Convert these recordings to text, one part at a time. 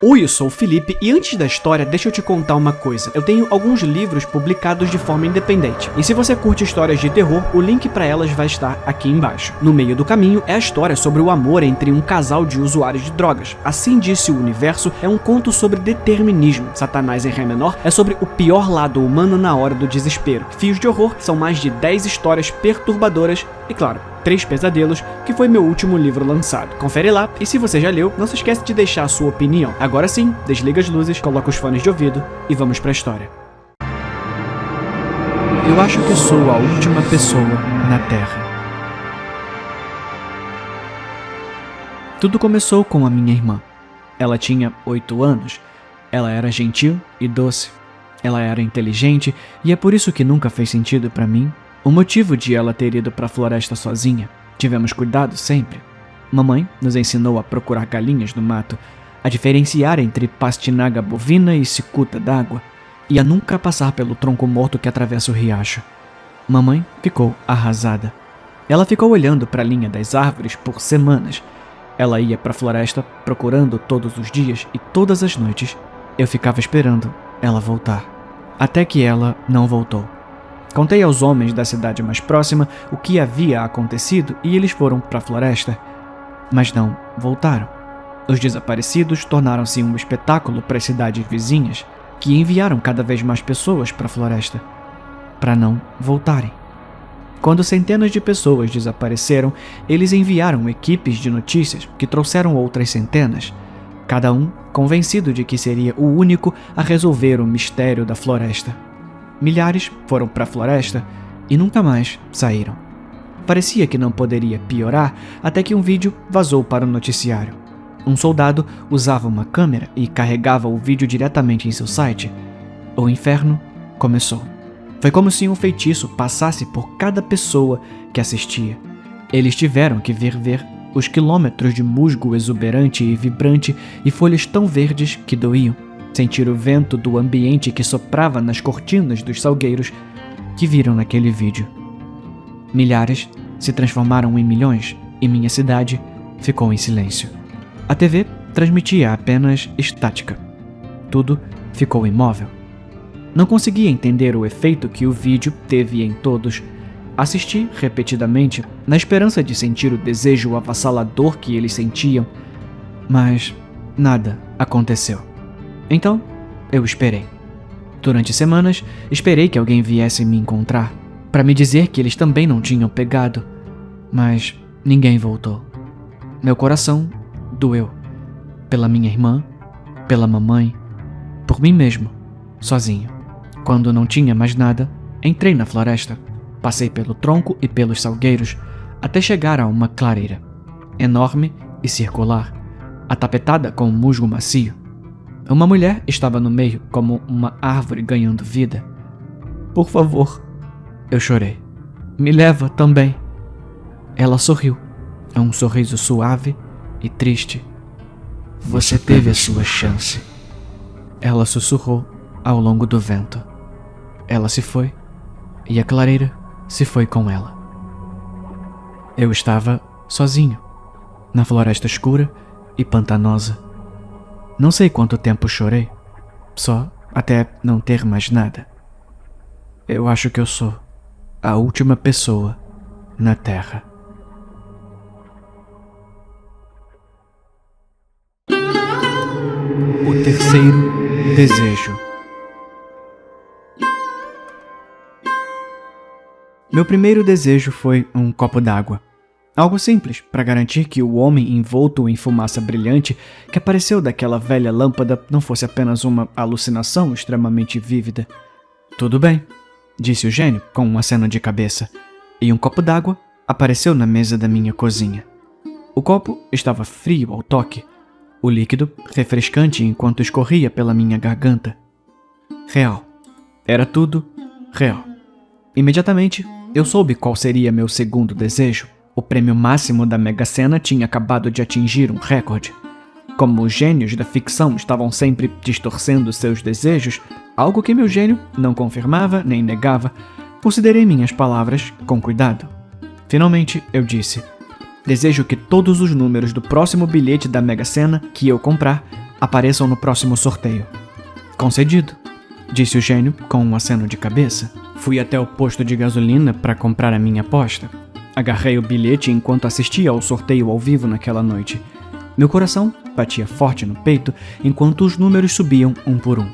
Oi, eu sou o Felipe e antes da história, deixa eu te contar uma coisa. Eu tenho alguns livros publicados de forma independente. E se você curte histórias de terror, o link para elas vai estar aqui embaixo. No meio do caminho é a história sobre o amor entre um casal de usuários de drogas. Assim Disse o Universo é um conto sobre determinismo. Satanás em Ré menor é sobre o pior lado humano na hora do desespero. Fios de Horror são mais de 10 histórias perturbadoras e, claro, 3 Pesadelos, que foi meu último livro lançado. Confere lá, e se você já leu, não se esquece de deixar a sua opinião. Agora sim, desliga as luzes, coloca os fones de ouvido e vamos pra história. Eu acho que sou a última pessoa na Terra. Tudo começou com a minha irmã. Ela tinha 8 anos. Ela era gentil e doce. Ela era inteligente e é por isso que nunca fez sentido pra mim o motivo de ela ter ido para a floresta sozinha. Tivemos cuidado sempre. Mamãe nos ensinou a procurar galinhas no mato, a diferenciar entre pastinaga bovina e cicuta d'água, e a nunca passar pelo tronco morto que atravessa o riacho. Mamãe ficou arrasada. Ela ficou olhando para a linha das árvores por semanas. Ela ia para a floresta procurando todos os dias e todas as noites eu ficava esperando ela voltar. Até que ela não voltou. Contei aos homens da cidade mais próxima o que havia acontecido e eles foram para a floresta, mas não voltaram. Os desaparecidos tornaram-se um espetáculo para as cidades vizinhas, que enviaram cada vez mais pessoas para a floresta, para não voltarem. Quando centenas de pessoas desapareceram, eles enviaram equipes de notícias que trouxeram outras centenas, cada um convencido de que seria o único a resolver o mistério da floresta. Milhares foram para a floresta e nunca mais saíram. Parecia que não poderia piorar até que um vídeo vazou para o noticiário. Um soldado usava uma câmera e carregava o vídeo diretamente em seu site. O inferno começou. Foi como se um feitiço passasse por cada pessoa que assistia. Eles tiveram que ver os quilômetros de musgo exuberante e vibrante e folhas tão verdes que doíam. Sentir o vento do ambiente que soprava nas cortinas dos salgueiros que viram naquele vídeo. Milhares se transformaram em milhões e minha cidade ficou em silêncio. A TV transmitia apenas estática. Tudo ficou imóvel. Não conseguia entender o efeito que o vídeo teve em todos. Assisti repetidamente na esperança de sentir o desejo avassalador que eles sentiam, mas nada aconteceu. Então, eu esperei. Durante semanas, esperei que alguém viesse me encontrar, para me dizer que eles também não tinham pegado, mas ninguém voltou. Meu coração doeu. Pela minha irmã, pela mamãe, por mim mesmo, sozinho. Quando não tinha mais nada, entrei na floresta, passei pelo tronco e pelos salgueiros, até chegar a uma clareira, enorme e circular, atapetada com musgo macio. Uma mulher estava no meio, como uma árvore ganhando vida. Por favor, eu chorei. Me leva também. Ela sorriu, um sorriso suave e triste. Você teve a sua chance. Ela sussurrou ao longo do vento. Ela se foi, e a clareira se foi com ela. Eu estava sozinho, na floresta escura e pantanosa. Não sei quanto tempo chorei, só até não ter mais nada. Eu acho que eu sou a última pessoa na Terra. O terceiro desejo. Meu primeiro desejo foi um copo d'água. Algo simples, para garantir que o homem envolto em fumaça brilhante que apareceu daquela velha lâmpada não fosse apenas uma alucinação extremamente vívida. Tudo bem, disse o gênio com um aceno de cabeça, e um copo d'água apareceu na mesa da minha cozinha. O copo estava frio ao toque, o líquido refrescante enquanto escorria pela minha garganta. Real. Era tudo real. Imediatamente, eu soube qual seria meu segundo desejo. O prêmio máximo da Mega Sena tinha acabado de atingir um recorde. Como os gênios da ficção estavam sempre distorcendo seus desejos, algo que meu gênio não confirmava nem negava, considerei minhas palavras com cuidado. Finalmente, eu disse: desejo que todos os números do próximo bilhete da Mega Sena que eu comprar Apareçam no próximo sorteio. Concedido, disse o gênio com um aceno de cabeça. Fui até o posto de gasolina para comprar a minha aposta. Agarrei o bilhete enquanto assistia ao sorteio ao vivo naquela noite. Meu coração batia forte no peito enquanto os números subiam um por um.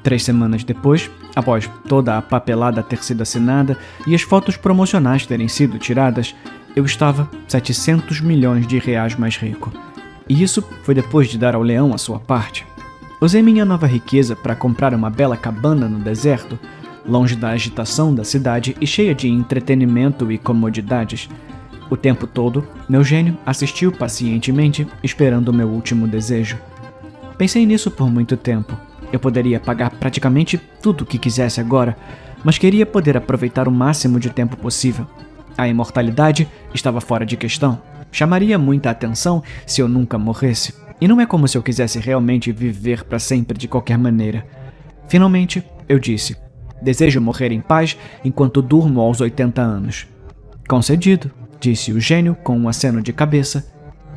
3 semanas depois, após toda a papelada ter sido assinada e as fotos promocionais terem sido tiradas, eu estava 700 milhões de reais mais rico. E isso foi depois de dar ao leão a sua parte. Usei minha nova riqueza para comprar uma bela cabana no deserto, longe da agitação da cidade e cheia de entretenimento e comodidades. O tempo todo, meu gênio assistiu pacientemente, esperando o meu último desejo. Pensei nisso por muito tempo. Eu poderia pagar praticamente tudo o que quisesse agora, mas queria poder aproveitar o máximo de tempo possível. A imortalidade estava fora de questão. Chamaria muita atenção se eu nunca morresse. E não é como se eu quisesse realmente viver para sempre de qualquer maneira. Finalmente, eu disse: desejo morrer em paz enquanto durmo aos 80 anos. Concedido, disse o gênio com um aceno de cabeça,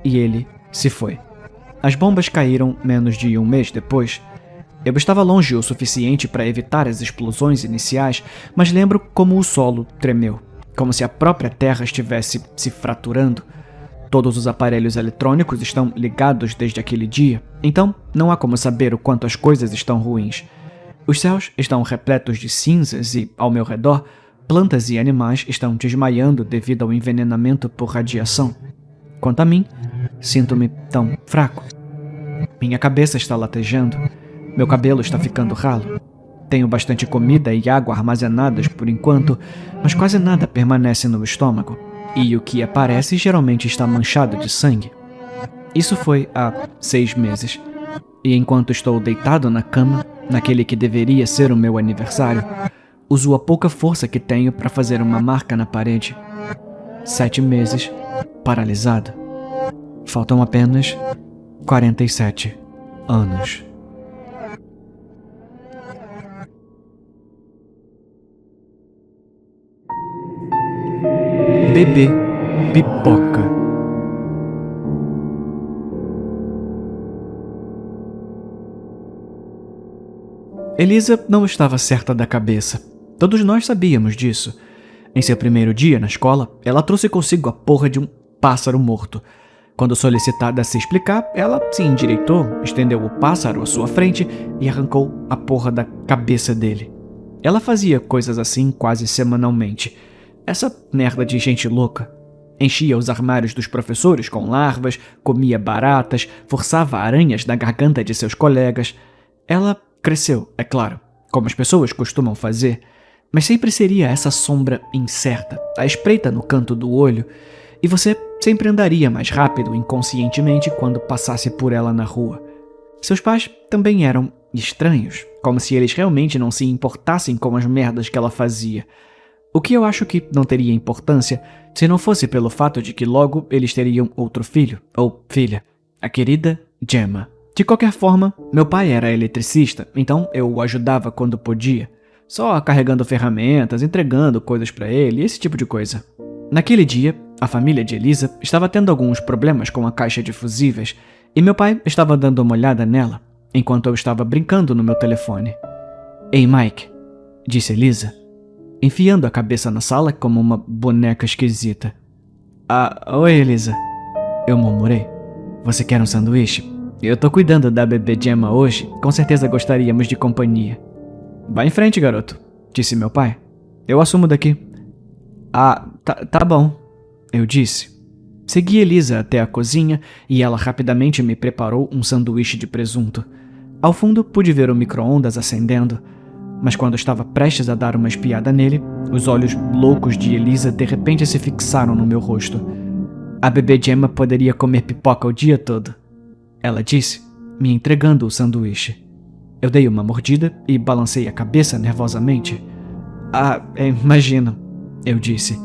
e ele se foi. As bombas caíram menos de 1 mês depois. Eu estava longe o suficiente para evitar as explosões iniciais, mas lembro como o solo tremeu, como se a própria terra estivesse se fraturando. Todos os aparelhos eletrônicos estão ligados desde aquele dia, então não há como saber o quanto as coisas estão ruins. Os céus estão repletos de cinzas e, ao meu redor, plantas e animais estão desmaiando devido ao envenenamento por radiação. Quanto a mim, sinto-me tão fraco. Minha cabeça está latejando. Meu cabelo está ficando ralo. Tenho bastante comida e água armazenadas por enquanto, mas quase nada permanece no estômago. E o que aparece geralmente está manchado de sangue. Isso foi há 6 meses. E enquanto estou deitado na cama, naquele que deveria ser o meu aniversário, uso a pouca força que tenho para fazer uma marca na parede. 7 meses, paralisado. Faltam apenas 47 anos. Bebê Pipoca. Elisa não estava certa da cabeça. Todos nós sabíamos disso. Em seu primeiro dia na escola, ela trouxe consigo a porra de um pássaro morto. Quando solicitada a se explicar, ela se endireitou, estendeu o pássaro à sua frente e arrancou a porra da cabeça dele. Ela fazia coisas assim quase semanalmente. Essa merda de gente louca. Enchia os armários dos professores com larvas, comia baratas, forçava aranhas na garganta de seus colegas. Ela cresceu, é claro, como as pessoas costumam fazer, mas sempre seria essa sombra incerta, à espreita no canto do olho, e você sempre andaria mais rápido inconscientemente quando passasse por ela na rua. Seus pais também eram estranhos, como se eles realmente não se importassem com as merdas que ela fazia. O que eu acho que não teria importância se não fosse pelo fato de que logo eles teriam outro filho, ou filha, a querida Gemma. De qualquer forma, meu pai era eletricista, então eu o ajudava quando podia, só carregando ferramentas, entregando coisas para ele, esse tipo de coisa. Naquele dia, a família de Elisa estava tendo alguns problemas com a caixa de fusíveis e meu pai estava dando uma olhada nela, enquanto eu estava brincando no meu telefone. "Ei, Mike", disse Elisa, enfiando a cabeça na sala como uma boneca esquisita. "Ah, oi, Elisa", eu murmurei. "Você quer um sanduíche? Eu tô cuidando da bebê Gemma hoje, com certeza gostaríamos de companhia." "Vá em frente, garoto", disse meu pai. "Eu assumo daqui." "Ah, tá bom", eu disse. Segui Elisa até a cozinha e ela rapidamente me preparou um sanduíche de presunto. Ao fundo pude ver o micro-ondas acendendo, mas quando estava prestes a dar uma espiada nele, os olhos loucos de Elisa de repente se fixaram no meu rosto. "A bebê Gemma poderia comer pipoca o dia todo", ela disse, me entregando o sanduíche. Eu dei uma mordida e balancei a cabeça nervosamente. "Ah, imagino", eu disse.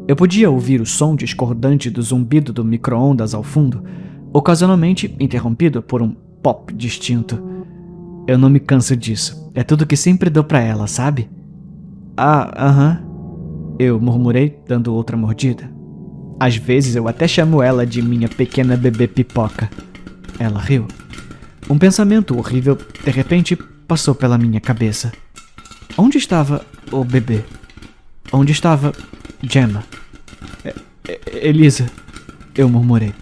Eu podia ouvir o som discordante do zumbido do micro-ondas ao fundo, ocasionalmente interrompido por um pop distinto. "Eu não me canso disso. É tudo que sempre dou pra ela, sabe?" "Ah, aham", eu murmurei, dando outra mordida. "Às vezes eu até chamo ela de minha pequena bebê pipoca." Ela riu. Um pensamento horrível, de repente, passou pela minha cabeça. Onde estava o bebê? Onde estava Gemma? Elisa, eu murmurei.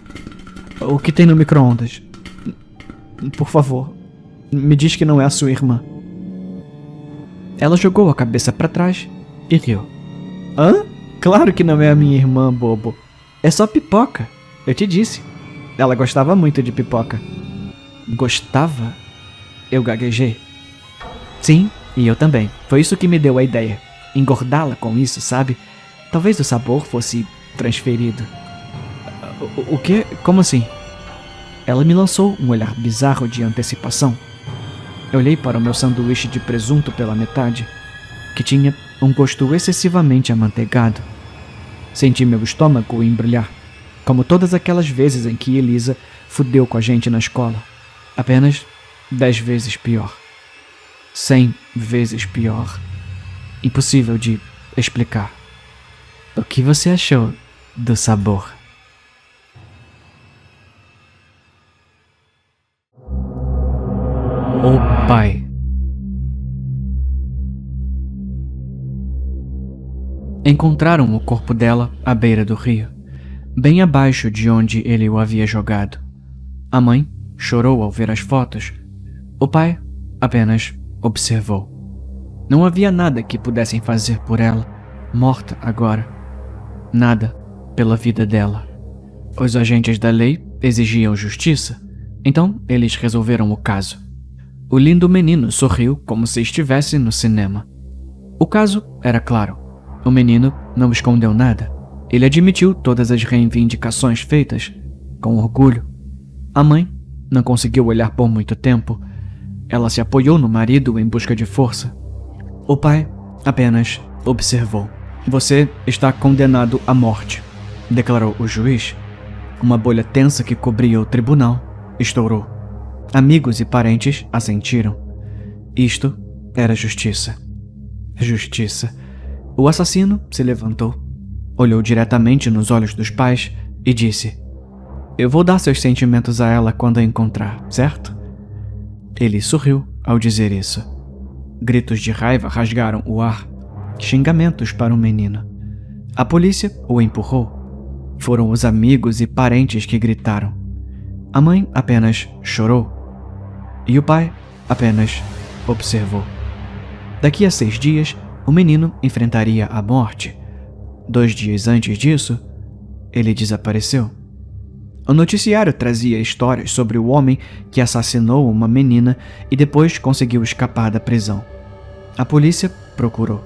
O que tem no micro-ondas? Por favor, me diz que não é a sua irmã. Ela jogou a cabeça para trás e riu. Hã? Claro que não é a minha irmã, bobo. É só pipoca. Eu te disse. Ela gostava muito de pipoca. Gostava? Eu gaguejei. Sim, e eu também. Foi isso que me deu a ideia. Engordá-la com isso, sabe? Talvez o sabor fosse transferido. O quê? Como assim? Ela me lançou um olhar bizarro de antecipação. Eu olhei para o meu sanduíche de presunto pela metade, que tinha um gosto excessivamente amanteigado. Senti meu estômago embrulhar, como todas aquelas vezes em que Elisa fudeu com a gente na escola. Apenas 10 vezes pior. 100 vezes pior. Impossível de explicar. O que você achou do sabor? O pai. Encontraram o corpo dela à beira do rio, bem abaixo de onde ele o havia jogado. A mãe chorou ao ver as fotos. O pai apenas observou. Não havia nada que pudessem fazer por ela, morta agora. Nada pela vida dela. Os agentes da lei exigiam justiça, então eles resolveram o caso. O lindo menino sorriu como se estivesse no cinema. O caso era claro. O menino não escondeu nada. Ele admitiu todas as reivindicações feitas, com orgulho. A mãe não conseguiu olhar por muito tempo. Ela se apoiou no marido em busca de força. O pai apenas observou. Você está condenado à morte, declarou o juiz. Uma bolha tensa que cobria o tribunal estourou. Amigos e parentes assentiram. Isto era justiça. Justiça. O assassino se levantou, olhou diretamente nos olhos dos pais e disse: Eu vou dar seus sentimentos a ela quando a encontrar, certo? Ele sorriu ao dizer isso. Gritos de raiva rasgaram o ar, xingamentos para o menino. A polícia o empurrou. Foram os amigos e parentes que gritaram. A mãe apenas chorou. E o pai apenas observou. Daqui a 6 dias, o menino enfrentaria a morte. 2 dias antes disso, ele desapareceu. O noticiário trazia histórias sobre o homem que assassinou uma menina e depois conseguiu escapar da prisão. A polícia procurou.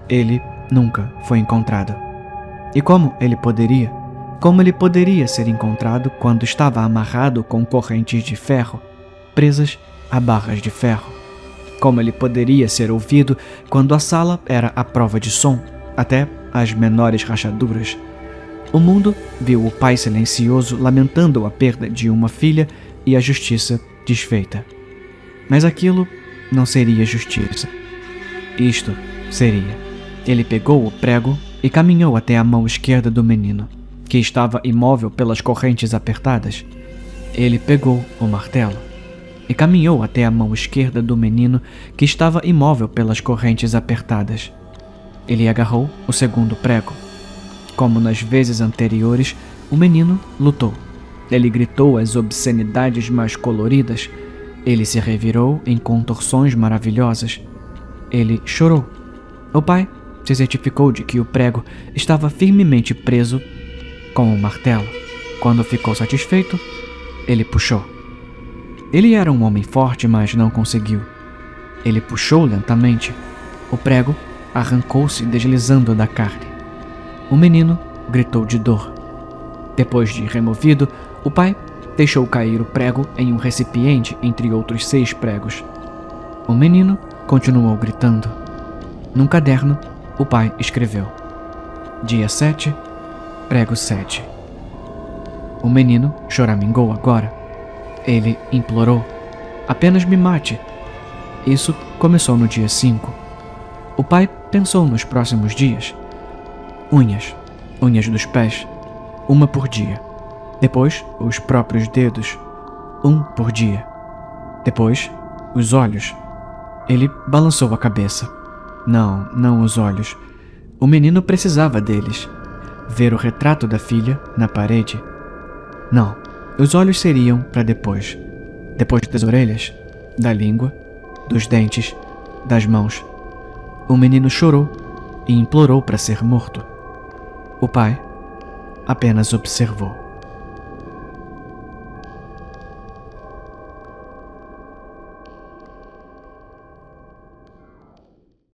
Ele nunca foi encontrado. E como ele poderia? Como ele poderia ser encontrado quando estava amarrado com correntes de ferro, presas a barras de ferro? Como ele poderia ser ouvido quando a sala era à prova de som, até as menores rachaduras? O mundo viu o pai silencioso lamentando a perda de uma filha e a justiça desfeita. Mas aquilo não seria justiça. Isto seria. Ele pegou o prego e caminhou até a mão esquerda do menino, que estava imóvel pelas correntes apertadas. Ele pegou o martelo e caminhou até a mão esquerda do menino, que estava imóvel pelas correntes apertadas. Ele agarrou o segundo prego. Como nas vezes anteriores, o menino lutou. Ele gritou as obscenidades mais coloridas. Ele se revirou em contorções maravilhosas. Ele chorou. O pai se certificou de que o prego estava firmemente preso com o martelo. Quando ficou satisfeito, ele puxou. Ele era um homem forte, mas não conseguiu. Ele puxou lentamente. O prego arrancou-se deslizando da carne. O menino gritou de dor. Depois de removido, o pai deixou cair o prego em um recipiente entre outros 6 pregos. O menino continuou gritando. Num caderno, o pai escreveu: Dia 7, prego 7. O menino choramingou agora. Ele implorou: Apenas me mate. Isso começou no dia 5. O pai pensou nos próximos dias. Unhas dos pés, 1 por dia. Depois, os próprios dedos, 1 por dia. Depois, os olhos. Ele balançou a cabeça. Não, não os olhos. O menino precisava deles. Ver o retrato da filha na parede. Não, os olhos seriam para depois. Depois das orelhas, da língua, dos dentes, das mãos. O menino chorou e implorou para ser morto. O pai apenas observou.